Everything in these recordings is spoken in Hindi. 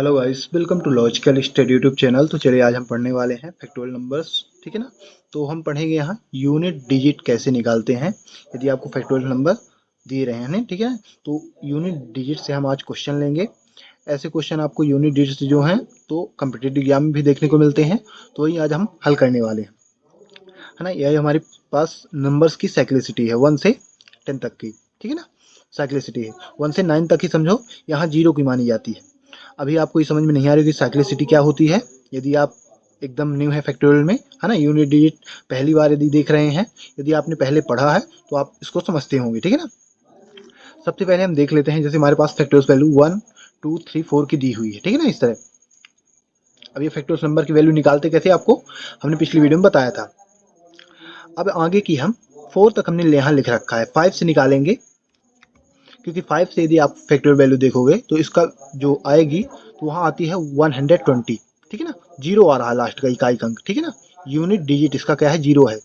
Hello guys, welcome to logical study YouTube channel. तो चलिए आज हम पढ़ने वाले हैं फैक्टोरियल नंबर्स। ठीक है ना। तो हम पढ़ेंगे यहाँ यूनिट डिजिट कैसे निकालते हैं यदि आपको फैक्टोरियल नंबर दिए रहे हैं। ठीक है। तो यूनिट डिजिट से हम आज क्वेश्चन लेंगे। ऐसे क्वेश्चन आपको यूनिट डिजिट से जो हैं तो कम्पिटिटिव एग्जाम में भी देखने को मिलते हैं। तो वही आज हम हल करने वाले हैं, है ना। यही हमारे पास नंबर्स की साइक्लिसिटी है 1 से 10 तक की। ठीक है ना। साइक्लिसिटी है 1 से 9 तक ही, समझो यहाँ जीरो की मानी जाती है। अभी आपको ये समझ में नहीं आ रही कि साइक्लिसिटी क्या होती है। यदि आप एकदम न्यू है फैक्टोरियल में, है ना, यूनिट डिजिट पहली बार यदि देख रहे हैं, यदि आपने पहले पढ़ा है तो आप इसको समझते होंगे। ठीक है ना। सबसे पहले हम देख लेते हैं, जैसे हमारे पास फैक्टोरियल वैल्यू 1 2 3 4 की दी हुई है। ठीक है ना। इस तरह अब ये फैक्टोरियल नंबर की वैल्यू निकालते कैसे आपको हमने पिछली वीडियो में बताया था। अब आगे की हम 4 तक हमने यहाँ लिख रखा है, 5 से निकालेंगे, क्योंकि 5 से यदि आप फैक्टोरियल वैल्यू देखोगे तो इसका जो आएगी तो वहाँ आती है 120। ठीक है ना। जीरो आ रहा है लास्ट का इकाई अंक। ठीक है ना। यूनिट डिजिट इसका क्या है, जीरो है।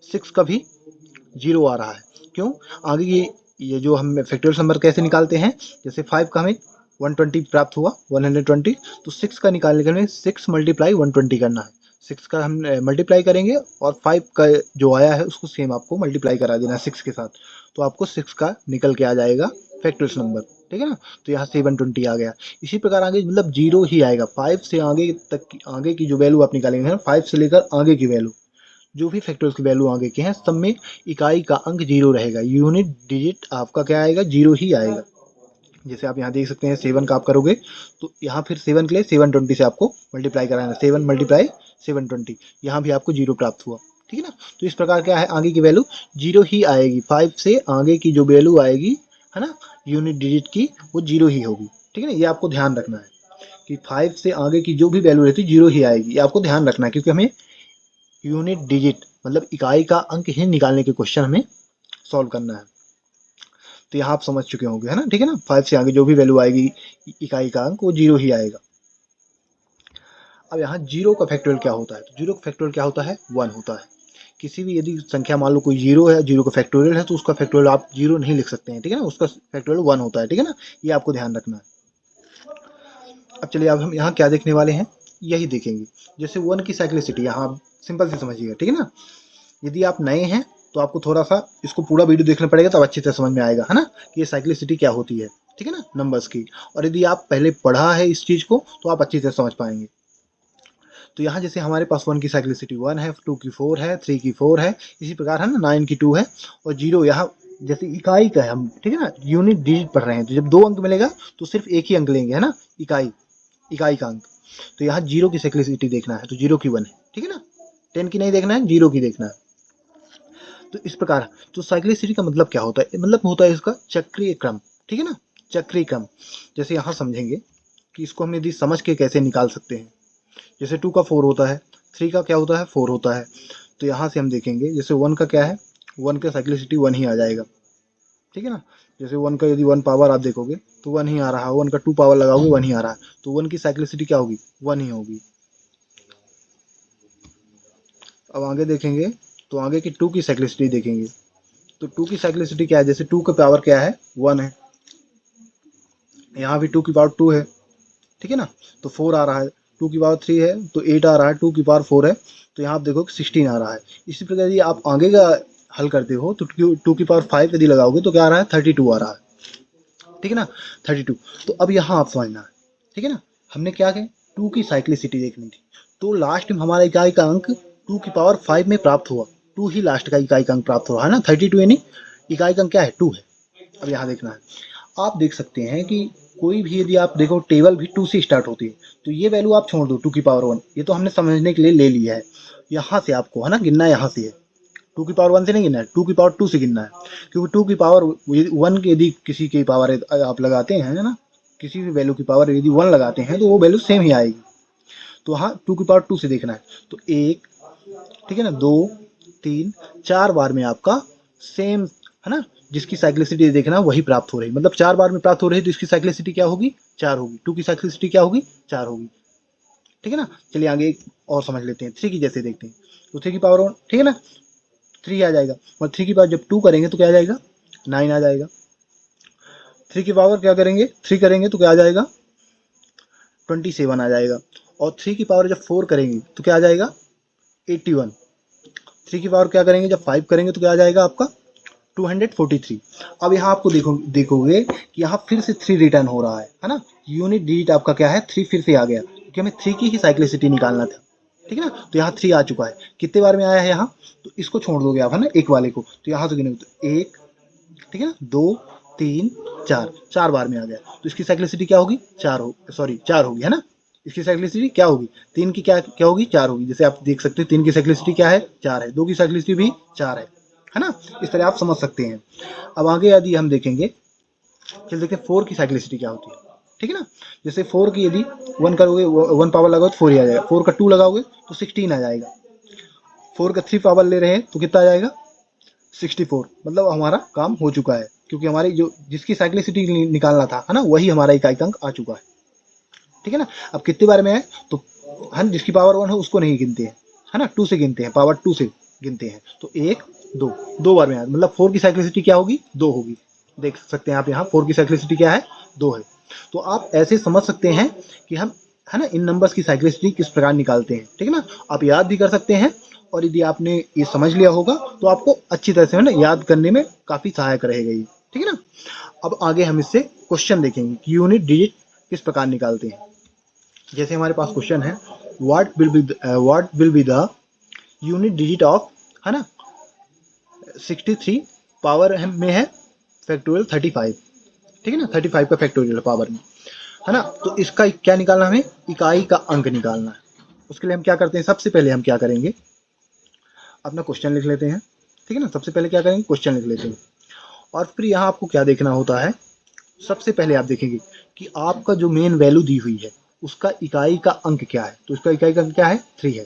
6 का भी जीरो आ रहा है। क्यों? आगे ये जो हम फैक्टोरियल नंबर कैसे निकालते हैं, जैसे 5 का हमें 120 प्राप्त हुआ, 120, तो 6 का निकालने के लिए 6 मल्टीप्लाई 120 करना है। 6 का हम मल्टीप्लाई करेंगे और 5 का जो आया है उसको सेम आपको मल्टीप्लाई करा देना है 6 के साथ, तो आपको 6 का निकल के आ जाएगा फैक्टोरियल नंबर। ठीक है ना। तो यहाँ 720 आ गया। इसी प्रकार आगे मतलब जीरो ही आएगा। 5 से आगे तक की आगे की जो वैल्यू आप निकालेंगे, 5 से लेकर आगे की वैल्यू, जो भी फैक्टर्स की वैल्यू आगे के हैं सब में इकाई का अंक जीरो रहेगा। यूनिट डिजिट आपका क्या आएगा, जीरो ही आएगा। जैसे आप यहाँ देख सकते हैं 7 का आप करोगे तो यहाँ फिर 7 के लिए 720 से आपको मल्टीप्लाई कराना, 7 मल्टीप्लाई 720, यहाँ भी आपको जीरो प्राप्त हुआ। ठीक है ना। तो इस प्रकार क्या है, आगे की वैल्यू जीरो ही आएगी। 5 से आगे की जो वैल्यू आएगी, है ना, यूनिट डिजिट की, वो जीरो ही होगी। ठीक है ना। ये आपको ध्यान रखना है कि 5 से आगे की जो भी वैल्यू रहती है जीरो ही आएगी। ये आपको ध्यान रखना है, क्योंकि हमें यूनिट डिजिट मतलब इकाई का अंक ही निकालने के क्वेश्चन हमें सॉल्व करना है। तो यहाँ आप समझ चुके होंगे, है ना। ठीक है ना। 5 से आगे जो भी वैल्यू आएगी इकाई का अंक, वो जीरो ही आएगा। अब यहाँ जीरो का फैक्टोरियल क्या होता है, तो जीरो का फैक्टोरियल क्या होता है, 1 होता है। किसी भी यदि संख्या मान लो कोई जीरो है, जीरो का फैक्टोरियल है, तो उसका फैक्टोरियल आप जीरो नहीं लिख सकते हैं। ठीक है ना। उसका फैक्टोरियल 1 होता है। ठीक है ना। ये आपको ध्यान रखना है। अब चलिए, अब हम यहाँ क्या देखने वाले हैं, यही देखेंगे। जैसे 1 की साइक्लिसिटी यहाँ आप सिंपल से समझिएगा। ठीक है ना। यदि आप नए हैं तो आपको थोड़ा सा इसको पूरा वीडियो देखना पड़ेगा, तब अच्छी तरह समझ में आएगा, है ना, कि ये साइक्लिसिटी क्या होती है। ठीक है ना, नंबर्स की। और यदि आप पहले पढ़ा है इस चीज़ को तो आप अच्छी तरह समझ पाएंगे। तो यहाँ जैसे हमारे पास 1 की साइक्लिसिटी 1 है, 2 की 4 है, 3 की 4 है, इसी प्रकार है ना 9 की 2 है, और जीरो यहाँ जैसे इकाई का है हम। ठीक है ना। यूनिट डिजिट पढ़ रहे हैं तो जब 2 अंक मिलेगा तो सिर्फ एक ही अंक लेंगे, है ना, इकाई इकाई का अंक। तो यहाँ जीरो की साइक्लिसिटी देखना है तो जीरो की 1 है। ठीक है ना। 10 की नहीं देखना है, जीरो की देखना है। तो इस प्रकार, तो साइक्लिसिटी का मतलब क्या होता है, मतलब होता है इसका चक्रीय क्रम। ठीक है ना। चक्रीय क्रम। जैसे यहाँ समझेंगे कि इसको हम यदि समझ के कैसे निकाल सकते हैं। जैसे 2 का 4 होता है, 3 का क्या होता है, 4 होता है। तो यहाँ से हम देखेंगे जैसे 1 का क्या है, 1 का साइक्लिसिटी 1 ही आ जाएगा। ठीक है ना। जैसे 1 का यदि 1 पावर आप देखोगे तो 1 ही आ रहा है, 1 का 2 पावर लगाओगे 1 ही आ रहा है, तो 1 की साइक्लिसिटी क्या होगी, 1 ही होगी। अब आगे देखेंगे तो आगे की 2 की साइक्लिसिटी देखेंगे। तो 2 की साइक्लिसिटी क्या है, जैसे 2 का पावर क्या है, 1 है, यहाँ भी 2 की पावर 2 है। ठीक है ना। तो 4 आ रहा है, 2 की पावर 3 है तो 8 आ रहा है, 2 की पावर 4 है तो यहाँ आप देखो 16 आ रहा है। इसी प्रकार यदि आप आगे का हल करते हो तो 2 की पावर 5 यदि लगाओगे तो क्या आ रहा है, 32 आ रहा है। ठीक है ना। 32। तो अब यहाँ आप समझना है। ठीक है ना। हमने क्या किया, 2 की साइक्लिसिटी देखनी थी, तो लास्ट में हमारा इकाई का अंक 2 की पावर 5 में प्राप्त हुआ। 2 ही लास्ट का इकाई का अंक प्राप्त हुआ, है ना। 32 यानी इकाई का अंक क्या है, 2 है। अब यहाँ देखना है, आप देख सकते हैं कि कोई भी यदि आप देखो टेबल भी 2 से स्टार्ट होती है, तो ये वैल्यू आप छोड़ दो 2 की पावर 1, ये तो हमने समझने के लिए ले लिया है। यहाँ से आपको, है ना, गिनना यहाँ से है। 2 की पावर 1 से नहीं गिनना है, 2 की पावर 2 से गिनना है। क्योंकि 2 की पावर 1 की यदि किसी की पावर आप लगाते हैं, है ना, किसी भी वैल्यू की पावर यदि 1 लगाते हैं तो वो वैल्यू सेम ही आएगी। तो हाँ, 2 की पावर 2 से देखना है। तो 1, ठीक है ना, 2, 3, 4 बार में आपका सेम, है ना, जिसकी साइक्लिसिटी देखना वही प्राप्त हो रही, मतलब 4 बार में प्राप्त हो रही, तो इसकी साइक्लिसिटी क्या होगी, 4 होगी। 2 की साइक्लिसिटी क्या होगी, 4 होगी। ठीक है ना। चलिए आगे एक और समझ लेते हैं, 3 की जैसे देखते हैं। तो 3 की पावर 1, ठीक है ना, 3 आ जाएगा, और 3 की पावर जब 2 करेंगे तो क्या आ जाएगा, 9 आ जाएगा। 3 की पावर क्या करेंगे, 3 करेंगे तो क्या आ जाएगा, 27 आ जाएगा। और 3 की पावर जब 4 करेंगे तो क्या आ जाएगा 81। 3 की पावर क्या करेंगे जब 5 करेंगे तो क्या आ जाएगा आपका 243। अब यहाँ आपको देखोगे कि यहाँ फिर से 3 रिटर्न हो रहा है ना। यूनिट डिजिट आपका क्या है 3 फिर से आ गया, क्योंकि हमें 3 की ही साइक्लिसिटी निकालना था, ठीक है ना। तो यहाँ 3 आ चुका है। कितने बार में आया है यहाँ, तो इसको छोड़ दोगे आप है ना एक वाले को, तो यहाँ से गिनोगे तो 1, ठीक है ना, 2, 3, 4, 4 बार में आ गया। तो इसकी साइक्लिसिटी क्या होगी 4 होगी है ना। इसकी साइक्लिसिटी क्या होगी 3 की क्या क्या होगी 4 होगी। जैसे आप देख सकते हैं 3 की साइक्लिसिटी क्या है 4 है, 2 की साइक्लिसिटी भी 4 है ना। इस तरह आप समझ सकते हैं। अब आगे यदि हम देखेंगे, चल देखते हैं 4 की साइक्लिसिटी क्या होती है, ठीक है ना। जैसे 4 की यदि 1 करोगे 1 पावर लगाओ तो 4 ही आ जाएगा, 4 का 2 लगाओगे तो 16 आ जाएगा, 4 का 3 पावर ले रहे हैं तो कितना आ जाएगा 64। मतलब हमारा काम हो चुका है, क्योंकि हमारी जो जिसकी साइक्लिसिटी निकालना था है ना वही हमारा इकाई अंक आ चुका है, ठीक है ना। अब कितने बार में है तो हम जिसकी पावर 1 हो उसको नहीं गिनते हैं है ना, 2 से गिनते हैं, पावर 2 से गिनते हैं। तो 1, 2, 2 बार में आया, मतलब 4 की साइक्लिसिटी क्या होगी 2 होगी। देख सकते हैं आप यहाँ 4 की साइक्लिसिटी क्या है 2 है। तो आप ऐसे समझ सकते हैं कि हम है ना इन नंबर्स की साइक्लिसिटी किस प्रकार निकालते हैं, ठीक है ना। आप याद भी कर सकते हैं, और यदि आपने ये समझ लिया होगा तो आपको अच्छी तरह से है ना याद करने में काफ़ी सहायक रहेगा ये, ठीक है ना। अब आगे हम इससे क्वेश्चन देखेंगे कि यूनिट डिजिट किस प्रकार निकालते हैं। जैसे हमारे पास क्वेश्चन है what will be the unit digit of है ना 63 पावर में है फैक्टोरियल 35, ठीक है ना। 35 का फैक्टोरियल पावर में है ना। तो इसका क्या निकालना, हमें इकाई का अंक निकालना है। उसके लिए हम क्या करते हैं, सबसे पहले हम क्या करेंगे अपना क्वेश्चन लिख लेते हैं, ठीक है ना। सबसे पहले क्या करेंगे क्वेश्चन लिख लेते हैं, और फिर यहाँ आपको क्या देखना होता है, सबसे पहले आप देखेंगे कि आपका जो मेन वैल्यू दी हुई है उसका इकाई का अंक क्या है। तो इसका इकाई का अंक क्या है 3 है,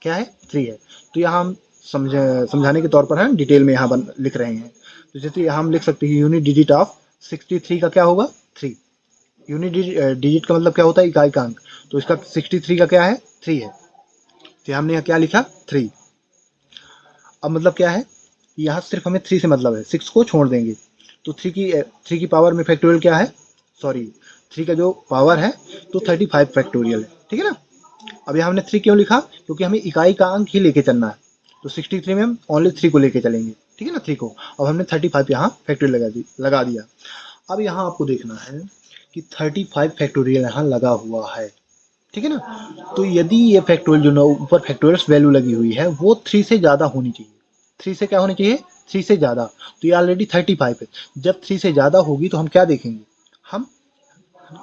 क्या है 3 है। तो यहाँ हम समझाने के तौर पर है डिटेल में यहाँ लिख रहे हैं। तो जैसे यहाँ हम लिख सकते हैं यूनिट डिजिट ऑफ 63 का क्या होगा 3। यूनिट डिजिट का मतलब क्या होता है इकाई का अंक, तो इसका 63 का क्या है 3 है। तो हमने यहाँ क्या लिखा 3। अब मतलब क्या है, यहाँ सिर्फ हमें 3 से मतलब है, 6 को छोड़ देंगे। तो 3 की पावर में फैक्टोरियल क्या है, सॉरी 3 का जो पावर है तो 35 फैक्टोरियल है, ठीक है ना। अब यहाँ हमने 3 क्यों लिखा, क्योंकि हमें इकाई का अंक ही लेके चलना है। तो 63 में हम ओनली 3 को लेके चलेंगे, ठीक है ना 3 को। अब हमने 35 यहाँ फैक्टोरियल लगा दिया। अब यहाँ आपको देखना है कि 35 फैक्टोरियल यहाँ लगा हुआ है, ठीक है ना। तो यदि ये फैक्टोरियल जो ना ऊपर फैक्टोरियल वैल्यू लगी हुई है वो 3 से ज़्यादा होनी चाहिए। 3 से क्या होनी चाहिए 3 से ज़्यादा। तो ये ऑलरेडी 35 है। जब 3 से ज़्यादा होगी तो हम क्या देखेंगे, हम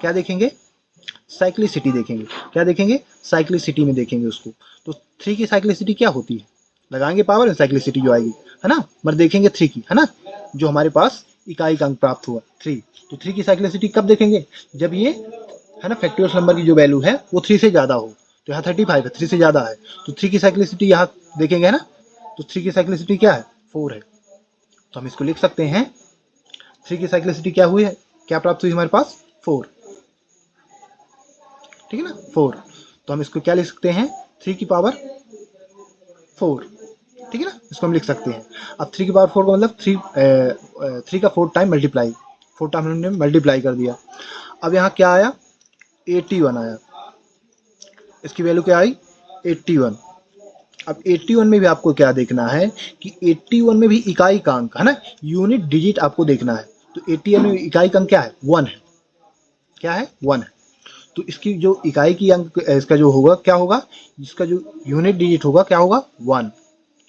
क्या देखेंगे साइक्लिसिटी देखेंगे। क्या देखेंगे साइक्लिसिटी में देखेंगे उसको। तो 3 की साइक्लिसिटी क्या होती है, लगाएंगे पावर में साइक्लिसिटी जो आएगी है ना, मगर देखेंगे 3 की है ना, जो हमारे पास इकाई का अंक प्राप्त हुआ 3। तो 3 की साइक्लिसिटी कब देखेंगे, जब ये है ना फैक्टोरियल नंबर की जो वैल्यू है वो 3 से ज़्यादा हो। तो यहाँ 35 है 3 से ज़्यादा है, तो 3 की साइक्लिसिटी यहाँ देखेंगे है ना। तो 3 की साइक्लिसिटी क्या है 4 है। तो हम इसको लिख सकते हैं 3 की साइक्लिसिटी क्या हुई है, क्या प्राप्त हुई हमारे पास 4, ठीक है ना 4। तो हम इसको क्या लिख सकते हैं 3 की पावर 4, ठीक है ना, इसको हम लिख सकते हैं। अब 3 की पावर 4 का मतलब 3 का 4 टाइम मल्टीप्लाई, 4 टाइम हमने मल्टीप्लाई कर दिया। अब यहाँ क्या आया 81 आया, इसकी वैल्यू क्या आई 81। अब 81 में भी आपको क्या देखना है कि 81 में भी इकाई का अंक है ना, यूनिट डिजिट आपको देखना है। तो 81 में इकाई का अंक क्या है 1 है, क्या है 1 है। तो इसकी जो इकाई की अंक इसका जो होगा क्या होगा, इसका जो यूनिट डिजिट होगा क्या होगा 1,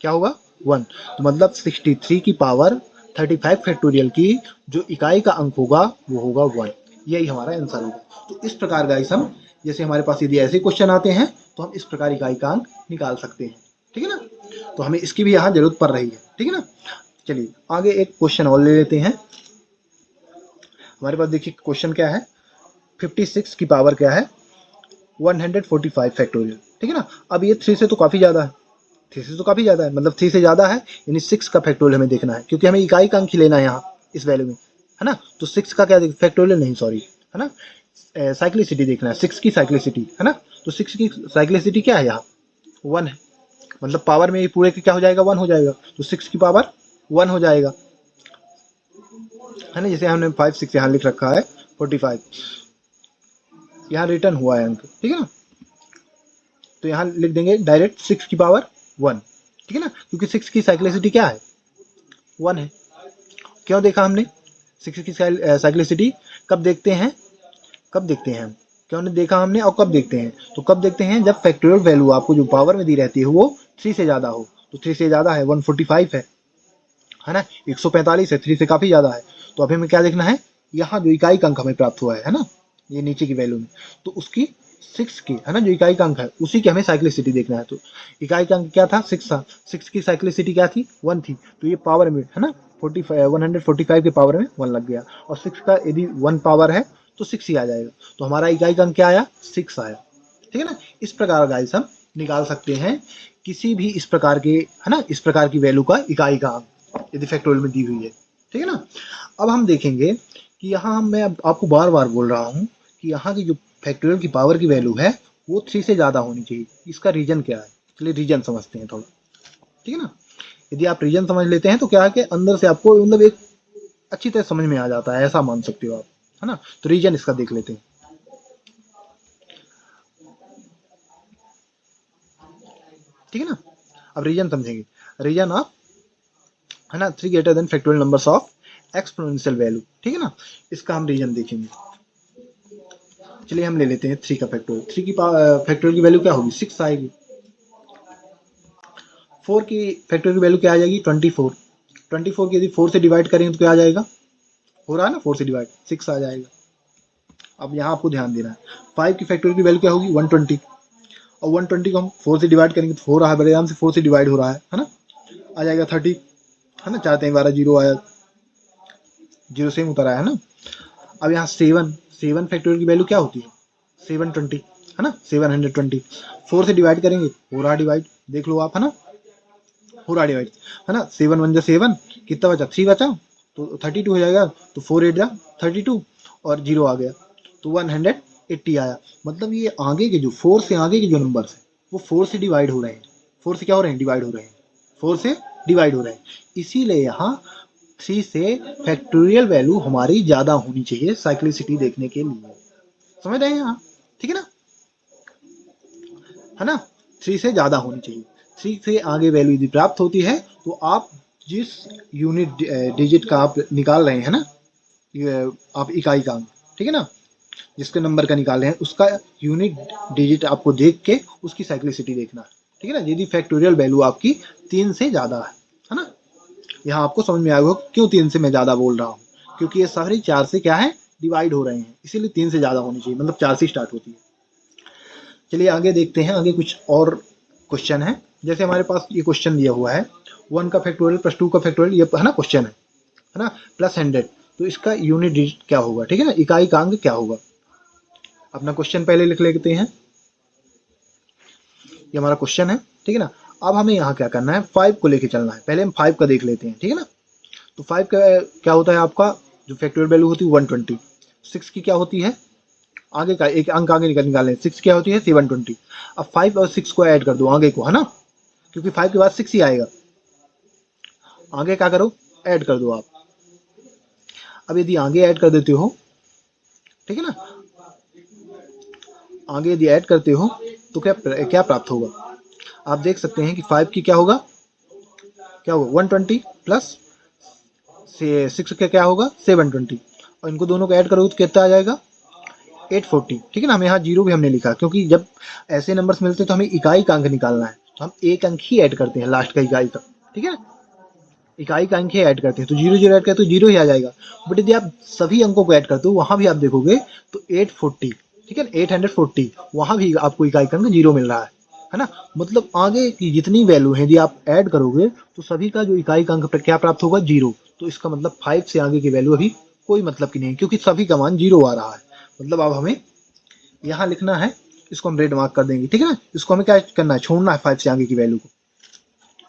क्या होगा 1। तो मतलब 63 की पावर 35 फैक्टोरियल की जो इकाई का अंक होगा वो होगा 1। यही हमारा आंसर होगा। तो इस प्रकार गाइस हम जैसे हमारे पास यदि ऐसे क्वेश्चन आते हैं तो हम इस प्रकार इकाई का अंक निकाल सकते हैं, ठीक है ना। तो हमें इसकी भी यहाँ जरूरत पड़ रही है, ठीक है ना। चलिए आगे एक क्वेश्चन और ले लेते हैं। हमारे पास देखिए क्वेश्चन क्या है 56 की पावर क्या है 145 फैक्टोरियल, ठीक है ना। अब ये 3 से तो काफ़ी ज़्यादा है, 3 से तो काफ़ी ज़्यादा है, मतलब 3 से ज़्यादा है, यानी 6 का फैक्टोरियल हमें देखना है, क्योंकि हमें इकाई का अंक ही लेना है यहाँ इस वैल्यू में है ना। तो 6 का क्या फैक्टोरियल नहीं सॉरी है ना, साइक्लिसिटी देखना है 6 की साइक्लिसिटी है ना। तो 6 की साइक्लिसिटी क्या है यहाँ 1 है, मतलब पावर में ये पूरे के क्या हो जाएगा 1 हो जाएगा। तो 6 की पावर 1 हो जाएगा है ना। जैसे हमने 5 6 यहाँ लिख रखा है 45। यहाँ रिटर्न हुआ है अंक, ठीक है ना। तो यहाँ लिख देंगे डायरेक्ट 6 की पावर 1, ठीक है ना, क्योंकि 6 की साइक्लिसिटी क्या है, 1 है। क्यों देखा हमने 6 की साइक्लिसिटी, कब देखते हैं, कब देखते हैं हम, क्यों नहीं देखा हमने और कब देखते हैं, तो कब देखते हैं जब फैक्टोरियल वैल्यू आपको जो पावर में दी रहती है वो 3 से ज़्यादा हो। तो 3 से ज़्यादा है 145 है ना, 145 है, 3 से काफ़ी ज़्यादा है। तो अभी हमें क्या देखना है, यहाँ जो इकाई अंक हमें प्राप्त हुआ है ना, ये नीचे की वैल्यू में, तो उसकी 6 की है ना, जो इकाई अंक है उसी की हमें साइक्लिसिटी देखना है। तो इकाई अंक क्या था, 6 था, 6 की साइक्लिसिटी क्या थी, 1 थी। तो ये पावर में है ना 145 के पावर में 1 लग गया, और 6 का यदि 1 पावर है तो 6 ही आ जाएगा। तो हमारा इकाई अंक क्या आया, 6 आया, ठीक है ना। इस प्रकार गाइस हम निकाल सकते हैं किसी भी इस प्रकार के है ना, इस प्रकार की वैल्यू का इकाई का अंक यदि फैक्टोरियल में दी हुई है, ठीक है ना। अब हम देखेंगे कि यहाँ मैं आपको बार बार बोल रहा हूँ कि यहाँ की जो फैक्टोरियल की पावर की वैल्यू है वो 3 से ज़्यादा होनी चाहिए। इसका रीजन क्या है, चलिए रीजन समझते हैं थोड़ा, ठीक है ना। यदि आप रीजन समझ लेते हैं तो क्या है कि अंदर से आपको मतलब एक अच्छी तरह समझ में आ जाता है, ऐसा मान सकते हो आप, है ना। तो रीजन इसका देख लेते हैं, ठीक है ना। अब रीजन समझेंगे, रीजन ऑफ है ना 3 greater than factorial numbers of exponential value, ठीक है ना। इसका हम रीजन देखेंगे। चलिए हम ले लेते हैं 3 का फैक्टोरियल, 3 की फैक्टोरियल की वैल्यू क्या होगी, 6 आएगी। 4 की फैक्टोरियल की वैल्यू क्या आ जाएगी, 24। 24 की यदि 4 से डिवाइड करेंगे तो क्या आ जाएगा, हो रहा है ना 4 से डिवाइड, 6 आ जाएगा। अब यहाँ आपको ध्यान देना है, 5 की फैक्टोरियल की वैल्यू क्या होगी, 120। और 120 को हम 4 से डिवाइड करेंगे तो 4 रहा है, बड़े आराम से 4 से डिवाइड हो रहा है ना, आ जाएगा 30, है ना, 4 3 12 जीरो आया, जीरो सेम उतर आया है ना। अब यहाँ 7 फैक्टोरियल की वैल्यू क्या होती है, 720 है ना, 720। 4 से डिवाइड करेंगे हो रहा डिवाइड, देख लो आप, है ना, हो रहा डिवाइड, है ना। 7 1 जा 7, कितना बचा, 3 बचा, तो 32 हो जाएगा। तो 4 8 जा 32 और जीरो आ गया, तो 180 आया। मतलब ये आगे के जो 4 से आगे के जो नंबर्स हैं वो 4 से डिवाइड हो रहे हैं, 4 से क्या हो रहे हैं, डिवाइड हो रहे हैं, 4 से डिवाइड हो रहे हैं। इसीलिए यहाँ 3 से फैक्टोरियल वैल्यू हमारी ज़्यादा होनी चाहिए साइक्लिसिटी देखने के लिए, समझ रहे हैं यहाँ, ठीक है ना। 3 से ज़्यादा होनी चाहिए, 3 से आगे वैल्यू यदि प्राप्त होती है तो आप जिस यूनिट डिजिट का आप निकाल रहे हैं ना, आप इकाई का अंक, ठीक है ना, जिसके नंबर का निकाल रहे हैं उसका यूनिट डिजिट आपको देख के उसकी साइक्लिसिटी देखना है, ठीक है ना। यदि फैक्टोरियल वैल्यू आपकी 3 से ज़्यादा है ना, यहाँ आपको समझ में आएगा क्यों 3 से मैं ज़्यादा बोल रहा हूँ, क्योंकि ये सारी 4 से क्या है, डिवाइड हो रहे हैं, इसीलिए 3 से ज़्यादा होनी चाहिए, मतलब 4 से स्टार्ट होती है। चलिए आगे देखते हैं, आगे कुछ और क्वेश्चन है। जैसे हमारे पास ये क्वेश्चन दिया हुआ है 1 का फैक्टोरियल प्लस 2 का फैक्टोरियल, ये है ना क्वेश्चन है ना, प्लस 100, तो इसका यूनिट डिजिट क्या होगा, ठीक है ना, इकाई का अंक क्या होगा। अपना क्वेश्चन पहले लिख लेते हैं, ये हमारा क्वेश्चन है, ठीक है ना। अब हमें यहाँ क्या करना है, 5 को लेके चलना है, पहले हम 5 का देख लेते हैं, ठीक है ना। तो 5 का क्या होता है, आपका जो फैक्टोरियल वैल्यू होती है 120, 6 की क्या होती है, आगे का एक अंक आगे निकालें, 6 क्या होती है 720। अब 5 और 6 को ऐड कर दो आगे को, है ना, क्योंकि 5 के बाद 6 ही आएगा, आगे क्या करो, ऐड कर दो आप। अब यदि आगे ऐड कर देते हो, ठीक है ना, आगे यदि ऐड करते हो तो क्या क्या प्राप्त होगा, आप देख सकते हैं कि 5 की क्या होगा, क्या होगा 120 प्लस 6 का क्या होगा 720, और इनको दोनों को ऐड करोगे तो कितना आ जाएगा 840, ठीक है ना। हम यहाँ जीरो भी हमने लिखा क्योंकि जब ऐसे नंबर्स मिलते हैं तो हमें इकाई का अंक निकालना है, तो हम एक अंक ही ऐड करते हैं लास्ट का इकाई का, ठीक है ना, इकाई का अंक ही ऐड करते हैं, तो जीरो जीरो ऐड करते तो जीरो ही आ जाएगा। बट यदि आप सभी अंकों को ऐड करते हो वहां भी आप देखोगे तो 840, ठीक है ना, 840, वहां भी आपको इकाई का अंक जीरो मिल रहा है ना। मतलब आगे की जितनी वैल्यू है यदि आप ऐड करोगे तो सभी का जो इकाई का अंक क्या प्राप्त होगा, जीरो। तो इसका मतलब 5 से आगे की वैल्यू अभी कोई मतलब की नहीं, क्योंकि सभी का मान जीरो आ रहा है। मतलब अब हमें यहाँ लिखना है, इसको हम रेड मार्क कर देंगे, ठीक है ना। इसको हमें क्या करना है, छोड़ना है 5 से आगे की वैल्यू को,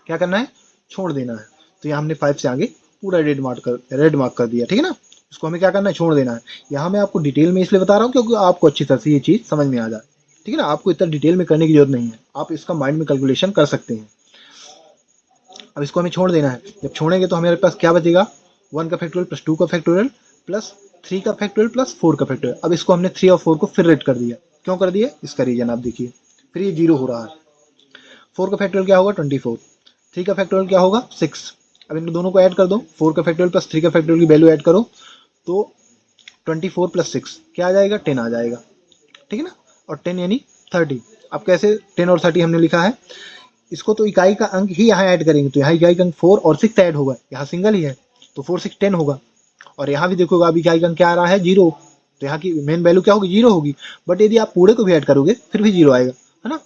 क्या करना है, छोड़ देना है। तो यहाँ हमने 5 से आगे पूरा रेड मार्क कर दिया, ठीक है ना। इसको हमें क्या करना है, छोड़ देना है। यहाँ मैं आपको डिटेल में इसलिए बता रहा हूँ क्योंकि आपको अच्छी तरह से ये चीज़ समझ में आ जाए, ठीक है ना। आपको इतना डिटेल में करने की जरूरत नहीं है, आप इसका माइंड में कैलकुलेशन कर सकते हैं। अब इसको हमें छोड़ देना है, जब छोड़ेंगे तो हमारे पास क्या बचेगा, 1 का फैक्टोरियल प्लस 2 का फैक्टोरियल प्लस 3 का फैक्टोरियल प्लस 4 का फैक्टोरियल। अब इसको हमने 3 और 4 को फिर रेड कर दिया। क्यों कर दिया? इसका रीजन आप देखिए, फिर ये 0 हो रहा है। 4 का फैक्टोरियल क्या होगा? 24। 3 का फैक्टोरियल क्या होगा? 6। अब इन दोनों को ऐड कर दो, 4 का फैक्टोरियल प्लस 3 का फैक्टोरियल की वैल्यू ऐड करो तो 24 प्लस 6 क्या आ जाएगा? 10 आ जाएगा, ठीक है ना। और 10 यानी 30। अब कैसे 10 और 30 हमने लिखा है? इसको तो इकाई का अंक ही यहाँ ऐड करेंगे, तो यहाँ इकाई का अंक 4 और 6 ऐड होगा, यहाँ सिंगल ही है तो 4 6 10 होगा। और यहाँ भी देखोगे अभी इकाई का अंक क्या आ रहा है? 0, तो यहाँ की मेन वैल्यू क्या होगी? 0 होगी। बट यदि आप पूरे को भी ऐड करोगे फिर भी 0 आएगा, है ना।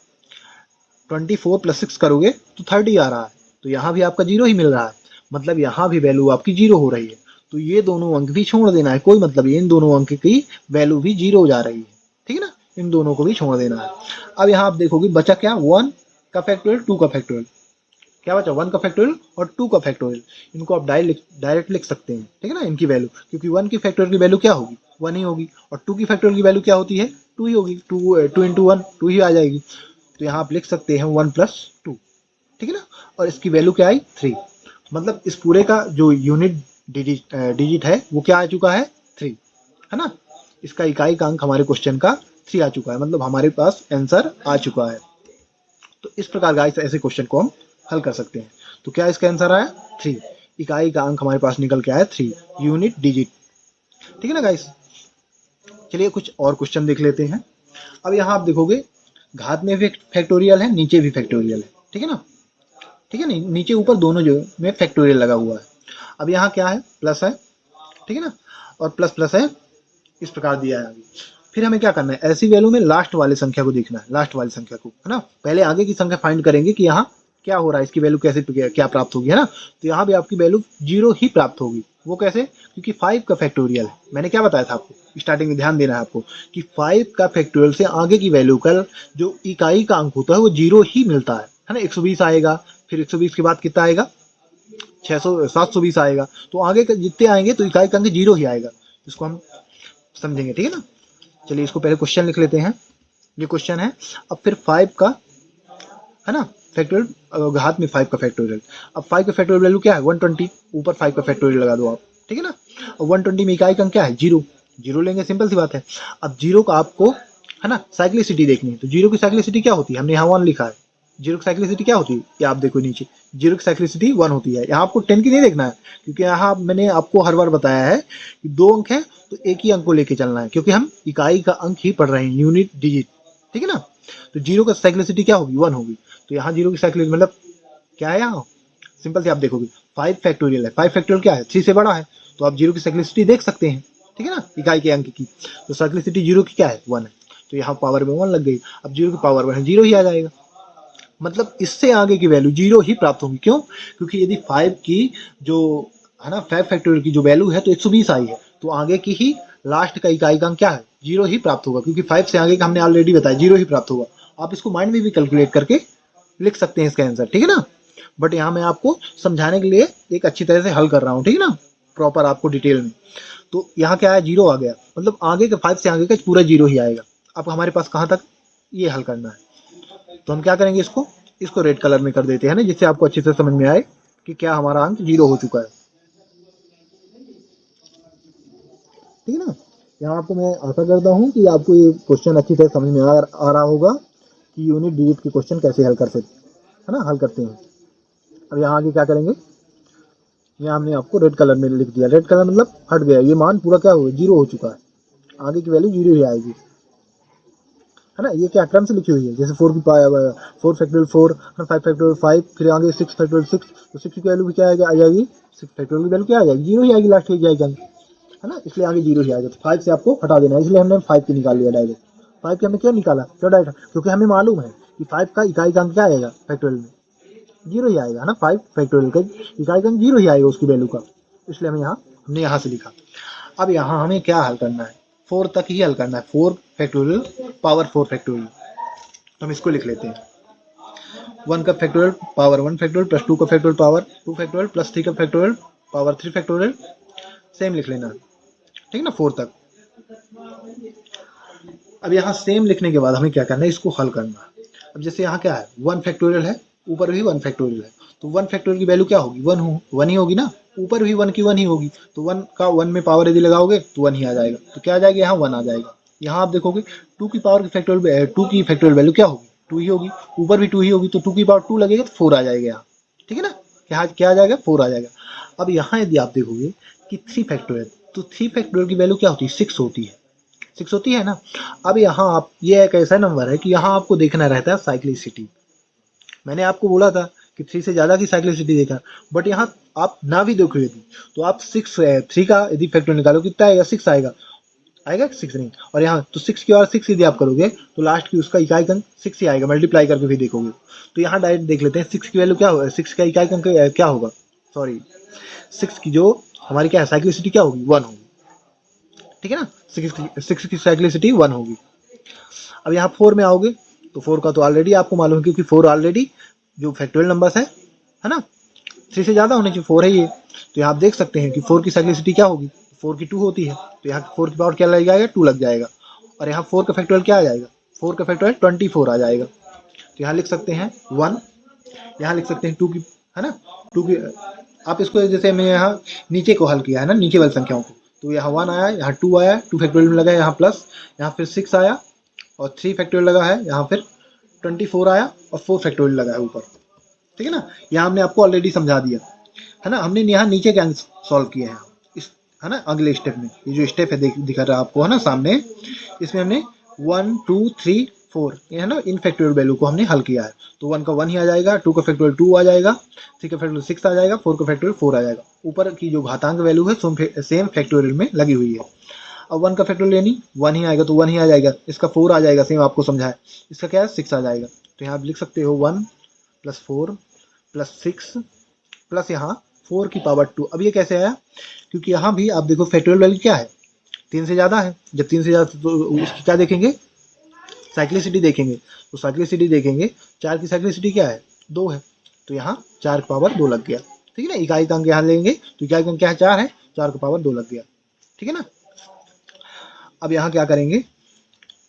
24 प्लस 6 करोगे तो 30 आ रहा है, तो यहाँ भी आपका 0 ही मिल रहा है, मतलब यहाँ भी वैल्यू आपकी 0 हो रही है। तो ये दोनों अंक भी छोड़ देना है, कोई मतलब ये इन दोनों अंक की वैल्यू भी 0 जा रही है, ठीक है ना। इन दोनों को भी छोड़ देना है। अब यहाँ आप देखोगे बचा क्या? 1 का फैक्टोरियल, 2 का फैक्टोरियल। क्या बचा? 1 का फैक्टोरियल और 2 का फैक्टोरियल। इनको आप डायरेक्ट लिख सकते हैं, ठीक है ना, इनकी वैल्यू, क्योंकि 1 की फैक्टोरियल की वैल्यू क्या होगी? 1 ही होगी, और 2 की फैक्टोरियल की वैल्यू क्या होती है? 2 ही होगी। 2 इंटू 1 2 ही आ जाएगी। तो यहाँ आप लिख सकते हैं 1 प्लस 2, ठीक है ना। और इसकी वैल्यू क्या आई? 3। मतलब इस पूरे का जो यूनिट डिजिट है वो क्या आ चुका है? 3, है ना। इसका इकाई का अंक हमारे क्वेश्चन का 3 आ चुका है, मतलब हमारे पास आंसर आ चुका है। तो इस प्रकार गाइस ऐसे क्वेश्चन को हम हल कर सकते हैं। तो क्या इसका आंसर आया? 3। इकाई का अंक हमारे पास निकल के आया 3, यूनिट डिजिट, ठीक है ना गाइस। चलिए कुछ और क्वेश्चन देख लेते हैं। अब यहाँ आप देखोगे घात में भी फैक्टोरियल है, नीचे भी फैक्टोरियल है, ठीक है ना। ठीक है ना, नीचे ऊपर दोनों जो में फैक्टोरियल लगा हुआ है। अब यहाँ क्या है? प्लस है, ठीक है ना, और प्लस प्लस है, इस प्रकार दिया है अभी। फिर हमें क्या करना है? ऐसी वैल्यू में लास्ट वाले संख्या को देखना है, लास्ट वाली संख्या को, है ना। पहले आगे की संख्या फाइंड करेंगे कि यहाँ क्या हो रहा है, इसकी वैल्यू कैसे क्या प्राप्त होगी, है ना। तो यहाँ भी आपकी वैल्यू 0 ही प्राप्त होगी। वो कैसे? क्योंकि 5 का फैक्टोरियल है। मैंने क्या बताया था आपको स्टार्टिंग में, ध्यान देना है आपको कि 5 का फैक्टोरियल से आगे की वैल्यू का जो इकाई का अंक होता है वो 0 ही मिलता है ना। 120 आएगा, फिर 120 के बाद कितना आएगा? 720 आएगा। तो आगे का जितने आएंगे तो इकाई का अंक 0 ही आएगा। इसको हम समझेंगे, ठीक है ना। चलिए इसको पहले क्वेश्चन लिख लेते हैं। ये क्वेश्चन है। अब फिर 5 का, है ना, फैक्टोरियल, घात में 5 का फैक्टोरियल। अब 5 का फैक्टोरियल वैल्यू क्या है? 120। ऊपर 5 का फैक्टोरियल लगा दो आप, ठीक है ना। और 120 में इकाई का अंक क्या है? 0। 0 लेंगे, सिंपल सी बात है। अब 0 का आपको, है ना, साइक्लिसिटी देखनी है। तो 0 की साइक्लिसिटी क्या होती है? हमने यहाँ 1 लिखा है। 0 की साइक्लिसिटी क्या होती है? ये आप देखो नीचे, 0 की साइक्लिसिटी 1 होती है। यहाँ आपको 10 की नहीं देखना है, क्योंकि यहाँ मैंने आपको हर बार बताया है कि 2 अंक है तो एक ही अंक को लेके चलना है, क्योंकि हम इकाई का अंक ही पढ़ रहे हैं, यूनिट डिजिट, ठीक है ना। तो 0 का साइक्लिसिटी क्या होगी? 1 होगी। तो यहाँ 0 की साइक्लिसिटी मतलब क्या है? यहाँ सिंपल से आप देखोगे 5 फैक्टोरियल है। 5 फैक्टोरियल क्या है? 3 से बड़ा है, तो आप 0 की साइक्लिसिटी देख सकते हैं, ठीक है ना, इकाई के अंक की। तो साइक्लिसिटी 0 की क्या है? 1 है। तो यहाँ पावर में 1 लग गई। अब 0 की पावर 1 है, 0 ही आ जाएगा। मतलब इससे आगे की वैल्यू 0 ही प्राप्त होगी। क्यों? क्योंकि यदि 5 की जो, है ना, 5 फैक्टोरियल की जो वैल्यू है तो 120 आई है, तो आगे की ही लास्ट का इकाई का अंक क्या है? 0 ही प्राप्त होगा, क्योंकि 5 से आगे का हमने ऑलरेडी बताया 0 ही प्राप्त होगा। आप इसको माइंड में भी कैलकुलेट करके लिख सकते हैं इसका आंसर, ठीक है ना। बट यहाँ मैं आपको समझाने के लिए एक अच्छी तरह से हल कर रहा हूँ, ठीक है ना, प्रॉपर आपको डिटेल में। तो यहाँ क्या है? 0 आ गया, मतलब आगे के 5 से आगे का पूरा 0 ही आएगा। अब हमारे पास कहाँ तक ये हल करना है? तो हम क्या करेंगे? इसको रेड कलर में कर देते हैं ना, जिससे आपको अच्छे से समझ में आए कि क्या हमारा अंक 0 हो चुका है, ठीक है ना। यहाँ आपको मैं आशा करता हूँ कि आपको ये क्वेश्चन अच्छी तरह समझ में आ रहा होगा कि यूनिट डिजिट के क्वेश्चन कैसे हल कर सकते, है ना, हल करते हैं। अब यहाँ आगे क्या करेंगे? यहाँ हमने आपको रेड कलर में लिख दिया। रेड कलर मतलब हट गया, ये मान पूरा क्या हो, 0 हो चुका है। आगे की वैल्यू 0 ही आएगी, है ना। ये क्या क्रम से लिखी हुई है? जैसे 4 फैक्टोरियल 4, 5 फैक्टोरियल 5, फिर आगे 6 फैक्टोरियल 6। तो 6 की वैल्यू भी क्या आ जाएगी? 6 फैक्टोरियल की वैल्यू क्या आ जाएगी? 0 ही आएगी, लास्ट की जाएगी, है ना। इसलिए आगे 0 ही आएगा। तो 5 से आपको हटा देना है, इसलिए हमने 5 की निकाल लिया डायरेक्ट। 5 की हमने क्यों निकाला? क्यों डायरेक्ट? क्योंकि हमें मालूम है कि 5 का इकाई का अंक क्या आएगा? फैक्टोरियल में 0 ही आएगा, है ना। 5 फैक्टोरियल का इकाई का अंक 0 ही आएगा उसकी वैल्यू का, इसलिए हमने यहाँ से लिखा। अब यहाँ हमें क्या हल करना है? 4 तक ही हल करना है। 4 फैक्टोरियल पावर 4 फैक्टोरियल। तो हम इसको लिख लेते हैं। 1 का फैक्टोरियल पावर 1 फैक्टोरियल प्लस 2 का फैक्टोरियल पावर 2 फैक्टोरियल प्लस 3 का फैक्टोरियल पावर 3 फैक्टोरियल। सेम लिख लेना, ठीक है ना, 4 तक। अब यहाँ सेम लिखने के बाद हमें क्या करना है? इसको हल करना है। अब जैसे यहाँ क्या है? 1 फैक्टोरियल है, ऊपर भी 1 फैक्टोरियल है, तो 1 फैक्टोरियल की वैल्यू क्या होगी? 1 ही होगी ना। ऊपर भी 1 की 1 ही होगी, तो 1 का 1 में पावर यदि लगाओगे तो 1 ही आ जाएगा, तो क्या आ जाएगा यहाँ 1 आ जाएगा। यहाँ आप देखोगे 2 की पावर की फैक्टोरियल 2 की फैक्टोरियल वैल्यू क्या होगी, 2 ही होगी, ऊपर भी 2 ही होगी, तो 2 की पावर 2 लगेगा तो 4 आ जाएगा यहाँ, ठीक है ना, क्या आ जाएगा 4 आ जाएगा। अब यहाँ यदि आप देखोगे कि 3 फैक्टोरियल, तो 3 फैक्टोरियल की वैल्यू क्या होती है 6 होती है, 6 होती है ना। अब यहाँ आप ये एक ऐसा नंबर है कि यहाँ आपको देखना रहता है साइक्लिसिटी। मैंने आपको बोला था कि 3 से ज़्यादा की साइक्लिसिटी देखा, बट यहाँ आप ना भी देखो यदि, तो आप 3 का यदि फैक्टर निकालो कितना आएगा 6 आएगा, आएगा 6 नहीं, और यहाँ तो 6 की और 6 यदि आप करोगे तो लास्ट की उसका इकाई अंक 6 ही आएगा, मल्टीप्लाई करके भी देखोगे। तो यहाँ डायरेक्ट देख लेते हैं 6 की वैल्यू क्या होगा, 6 का इकाई अंक क्या होगा, सॉरी 6 की जो हमारी क्या है साइक्लिसिटी क्या होगी 1 होगी, ठीक है ना, 6 की साइक्लिसिटी 1 होगी। अब यहाँ 4 में आओगे तो 4 का तो ऑलरेडी आपको मालूम है, क्योंकि 4 ऑलरेडी जो फैक्टोरियल नंबर्स है ना, 3 से ज़्यादा होने चाहिए, 4 है ये। तो यहाँ आप देख सकते हैं कि 4 की साइक्लिसिटी क्या होगी, 4 की 2 होती है, तो यहाँ 4 की पावर क्या लग जाएगा 2 लग जाएगा, और यहाँ 4 का फैक्टोरियल क्या आ जाएगा, 4 का फैक्टोरियल 24 आ जाएगा। तो यहाँ लिख सकते हैं 1, यहाँ लिख सकते हैं 2 की, है ना, 2 की, आप इसको जैसे मैं यहाँ नीचे को हल किया है ना, नीचे वाली संख्याओं को, तो यहाँ 1 आया, यहाँ 2 आया, 2 फैक्टोरियल में लगा है यहाँ प्लस, यहाँ फिर 6 आया और 3 फैक्टोरियल लगा है, यहाँ फिर 24 आया और 4 फैक्टोरियल लगा है ऊपर, ठीक है ना। यहाँ हमने आपको ऑलरेडी समझा दिया है ना, हमने यहाँ नीचे क्या सॉल्व किए हैं इस, है ना, अगले स्टेप में ये जो स्टेप है दिखा रहा है आपको है ना सामने, इसमें हमने 1 2 3 4 ये है ना इन फैक्टोरियल वैल्यू को हमने हल किया है। तो 1 का 1 ही आ जाएगा, 2 का फैक्टोरियल 2 आ जाएगा, 3 का फैक्टोरियल 6 आ जाएगा, 4 का फैक्टोरियल 4 आ जाएगा। ऊपर की जो घातांक वैल्यू है सेम फैक्टोरियल में लगी हुई है। अब 1 का फैक्टोरियल यानी 1 ही आएगा, तो 1 ही आ जाएगा, इसका 4 आ जाएगा, सेम आपको समझा है, इसका क्या है 6 आ जाएगा। तो यहाँ आप लिख सकते हो 1 + 4 + 6 प्लस यहाँ 4 की पावर 2। अब ये कैसे आया, क्योंकि यहाँ भी आप देखो फैक्टोरियल वैल्यू क्या है 3 से ज़्यादा है, जब 3 से ज़्यादा तो उसकी क्या देखेंगे साइक्लिसिटी देखेंगे, तो साइक्लिसिटी देखेंगे 4 की साइक्लिसिटी क्या है 2 है, तो यहाँ 4 की पावर 2 लग गया, ठीक है ना। इकाई अंक यहाँ लेंगे तो इकाई अंक क्या है 4 है, 4 की पावर 2 लग गया, ठीक है ना। अब यहाँ क्या करेंगे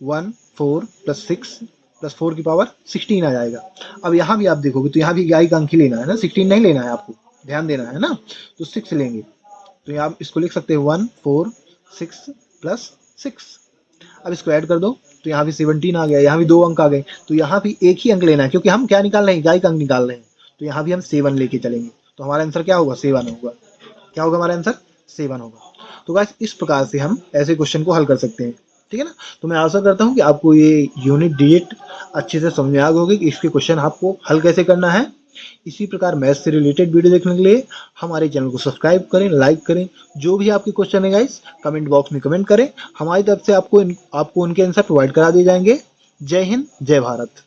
1 4 + 6 + 4 की पावर 16 आ जाएगा। अब यहाँ भी आप देखोगे तो यहाँ भी इकाई अंक ही लेना है ना, 16 नहीं लेना है, आपको ध्यान देना है ना, तो 6 लेंगे, तो यहाँ आप इसको लिख सकते हैं 1 4 6 + 6। अब इसको ऐड कर दो तो यहाँ भी 17 आ गया, यहाँ भी 2 अंक आ गए, तो यहाँ भी एक ही अंक लेना है, क्योंकि हम क्या निकाल रहे हैं इकाई अंक निकाल रहे हैं, तो यहाँ भी हम 7 लेके चलेंगे, तो हमारा आंसर क्या होगा 7 होगा। क्या होगा हमारा आंसर 7 होगा। तो गाइस इस प्रकार से हम ऐसे क्वेश्चन को हल कर सकते हैं, ठीक है ना। तो मैं आशा करता हूँ कि आपको ये यूनिट डिजिट अच्छे से समझ में आ गई होगी कि इसके क्वेश्चन आपको हल कैसे करना है। इसी प्रकार मैथ से रिलेटेड वीडियो देखने के लिए हमारे चैनल को सब्सक्राइब करें, लाइक करें। जो भी आपके क्वेश्चन है गाइस कमेंट बॉक्स में कमेंट करें, हमारी तरफ से आपको उनके आंसर प्रोवाइड करा दिए जाएंगे। जय हिंद, जय भारत।